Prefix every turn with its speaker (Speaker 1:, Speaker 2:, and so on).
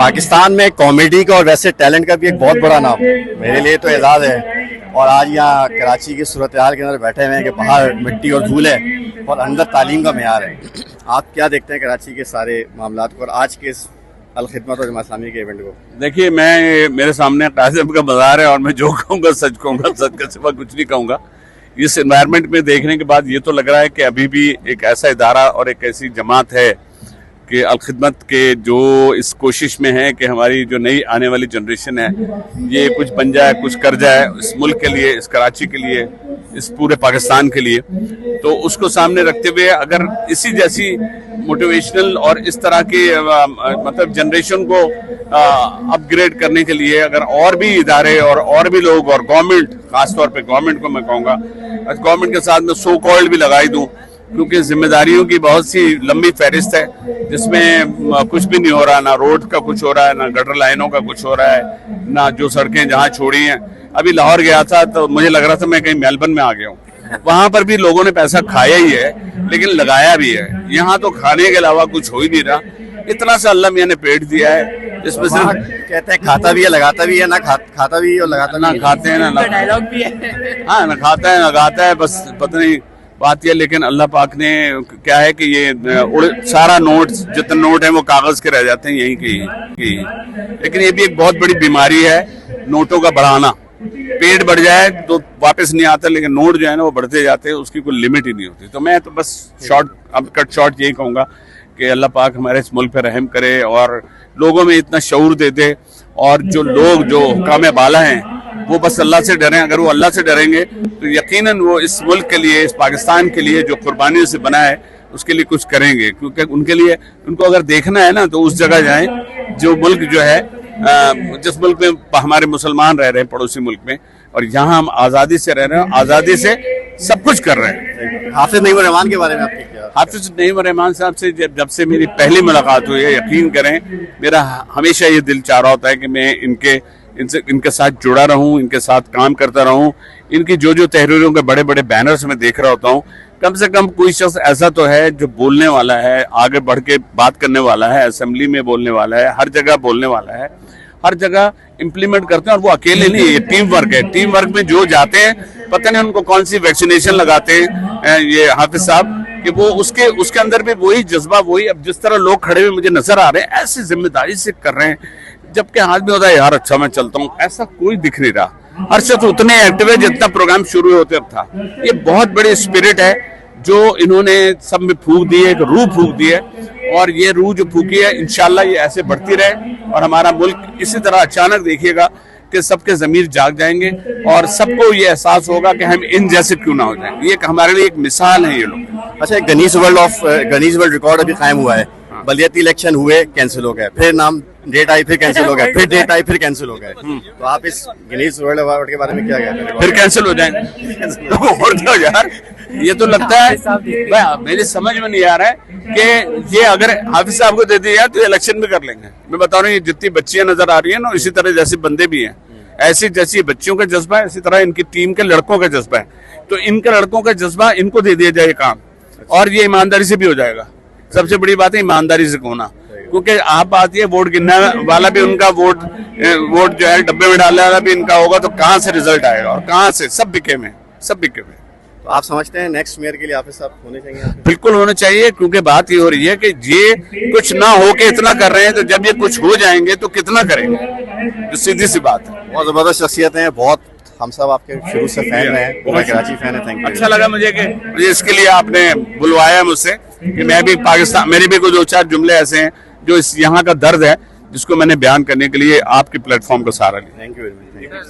Speaker 1: पाकिस्तान में कॉमेडी का और वैसे टैलेंट का भी एक बहुत बड़ा नाम मेरे लिए तो एजाज है। और आज यहाँ कराची की सूरत हाल के अंदर बैठे हुए हैं कि बाहर मिट्टी और धूल है और अंदर तालीम का मेयार है। आप क्या देखते हैं कराची के सारे मामलात को और आज के इस अल-खिदमत और जमात इस्लामी के इवेंट को?
Speaker 2: देखिए, मेरे सामने कासिम का बाजार है और मैं जो कहूँगा सच कहूँगा, सच के सिवा कुछ नहीं कहूँगा। इस एनवायरनमेंट में देखने के बाद ये तो लग रहा है कि अभी भी एक ऐसा इदारा और एक ऐसी जमात है कि अल-खिदमत के जो इस कोशिश में है कि हमारी जो नई आने वाली जनरेशन है ये कुछ बन जाए, कुछ कर जाए इस मुल्क के लिए, इस कराची के लिए, इस पूरे पाकिस्तान के लिए। तो उसको सामने रखते हुए अगर इसी जैसी मोटिवेशनल और इस तरह की मतलब जनरेशन को अपग्रेड करने के लिए अगर और भी इदारे और भी लोग और गवर्नमेंट, खासतौर पे गवर्नमेंट को मैं कहूँगा, गवर्नमेंट के साथ में सो कॉल्ड भी लगाई दूँ, क्योंकि जिम्मेदारियों की बहुत सी लंबी फहरिस्त है जिसमें कुछ भी नहीं हो रहा। ना रोड का कुछ हो रहा है, ना गटर लाइनों का कुछ हो रहा है, ना जो सड़कें जहाँ छोड़ी हैं। अभी लाहौर गया था तो मुझे लग रहा था मैं कहीं मेलबर्न में आ गया हूँ। वहां पर भी लोगों ने पैसा खाया ही है लेकिन लगाया भी है। यहाँ तो खाने के अलावा कुछ हो ही नहीं रहा। इतना सा अल्लाह मियां ने पेट दिया है जिसमें सिर्फ
Speaker 1: कहते हैं खाता भी है लगाता भी है, ना खाता भी है और लगाता
Speaker 2: ना खाते हैं ना
Speaker 3: डायलॉग भी है।
Speaker 2: हाँ, ना खाता है ना लगाता है, बस पता नहीं बात यह। लेकिन अल्लाह पाक ने क्या है कि ये सारा नोट जितने नोट हैं वो कागज के रह जाते हैं यहीं के। लेकिन ये भी एक बहुत बड़ी बीमारी है नोटों का बढ़ाना। पेट बढ़ जाए तो वापस नहीं आता, लेकिन नोट जो है ना वो बढ़ते जाते हैं, उसकी कोई लिमिट ही नहीं होती। तो मैं तो बस कट शॉर्ट यही कहूँगा कि अल्लाह पाक हमारे इस मुल्क पे रहम करे और लोगों में इतना शऊर दे दे और जो लोग जो हुक्काम बाला हैं वो बस अल्लाह से डरें। अगर वो अल्लाह से डरेंगे तो यकीनन वो इस मुल्क के लिए, इस पाकिस्तान के लिए जो कुर्बानियों से बना है उसके लिए कुछ करेंगे। क्योंकि उनके लिए, उनको अगर देखना है ना तो उस जगह जाएं जो मुल्क जो है जिस मुल्क में हमारे मुसलमान रह रहे हैं, पड़ोसी मुल्क में, और यहाँ हम आज़ादी से रह रहे हैं, आज़ादी से सब कुछ कर रहे हैं।
Speaker 1: हाफिज नईमुर रहमान के बारे में आपकी क्या?
Speaker 2: हाफिज नईमुर रहमान साहब से जब से मेरी पहली मुलाकात हुई है, यकीन करें मेरा हमेशा ये दिल चाह रहा होता है कि मैं इनके साथ जुड़ा रहूं, इनके साथ काम करता रहूं। इनकी जो तहरीरों के बड़े बड़े बैनर्स में देख रहा होता हूं, कम से कम कोई शख्स ऐसा तो है जो बोलने वाला है, आगे बढ़ के बात करने वाला है, असेंबली में बोलने वाला है, हर जगह बोलने वाला है, हर जगह इम्प्लीमेंट करते हैं। और वो अकेले नहीं, ये टीम वर्क है। टीम वर्क में जो जाते हैं, पता नहीं उनको कौन सी वैक्सीनेशन लगाते हैं ये हाफिज साहब, कि वो उसके अंदर भी वही जज्बा, वही अब जिस तरह लोग खड़े हुए मुझे नजर आ रहे हैं ऐसी जिम्मेदारी से कर रहे हैं, जबकि हाथ में होता है यार अच्छा मैं चलता हूँ, ऐसा कोई दिख नहीं रहा। हर शख्स उतने एक्टिव है जितना प्रोग्राम शुरू होते अब था। ये बहुत बड़ी स्पिरिट है जो इन्होंने सब में फूंक दी है, एक रूह फूंक दी है, और ये रूह जो फूकी है इंशाल्लाह ये ऐसे बढ़ती रहे और हमारा मुल्क इसी तरह अचानक देखिएगा कि सबके ज़मीर जाग जाएंगे और सबको ये एहसास होगा कि हम इन जैसे क्यों ना हो जाएं। ये हमारे लिए एक मिसाल है ये लोग।
Speaker 1: अच्छा, गिनीज वर्ल्ड रिकॉर्ड अभी कायम हुआ है। बलियती इलेक्शन हुए, कैंसिल हो गए, फिर नाम डेट आई, फिर कैंसिल हो गए, फिर डेट आई, फिर कैंसिल हो गए। तो आप इस गिनीज वर्ल्ड अवार्ड के बारे में क्या कहते हैं?
Speaker 2: फिर कैंसिल हो जाएंगे और क्या यार, ये तो लगता है मेरी समझ में नहीं आ रहा है कि ये अगर हाफिज साहब को दे दिया तो इलेक्शन भी कर लेंगे। मैं बता रहा हूँ, ये जितनी बच्चियां नजर आ रही है ना, इसी तरह जैसे बंदे भी हैं, ऐसी जैसी बच्चियों का जज्बा है, इसी तरह इनकी टीम के लड़कों का जज्बा है। तो इनके लड़कों का जज्बा इनको दे दिया जाए काम, और ये ईमानदारी से भी हो जाएगा। सबसे बड़ी बात है ईमानदारी से होना, क्योंकि आप बात ये वोट गिनने वाला भी उनका वोट जो है डब्बे में डालने वाला भी इनका होगा, तो कहाँ से रिजल्ट आएगा और कहाँ से? सब बिके में।
Speaker 1: तो आप समझते हैं नेक्स्ट मेयर के लिए हाफिज साहब होने चाहिए?
Speaker 2: बिल्कुल होने चाहिए, क्योंकि बात ये हो रही है कि ये कुछ ना हो के इतना कर रहे हैं, तो जब ये कुछ हो जाएंगे तो कितना करेंगे? तो सीधी सी बात है।
Speaker 1: बहुत जबरदस्त शख्सियत है, बहुत हम सब आपके शुरू से फैन रहे हैं, पूरा कराची फैन है। Thank you.
Speaker 2: अच्छा लगा मुझे कि इसके लिए आपने बुलवाया मुझसे कि मैं भी पाकिस्तान, मेरे भी कुछ दो चार जुमले ऐसे हैं जो इस यहाँ का दर्द है जिसको मैंने बयान करने के लिए आपके प्लेटफॉर्म का सहारा लिया।
Speaker 1: Thank you very much.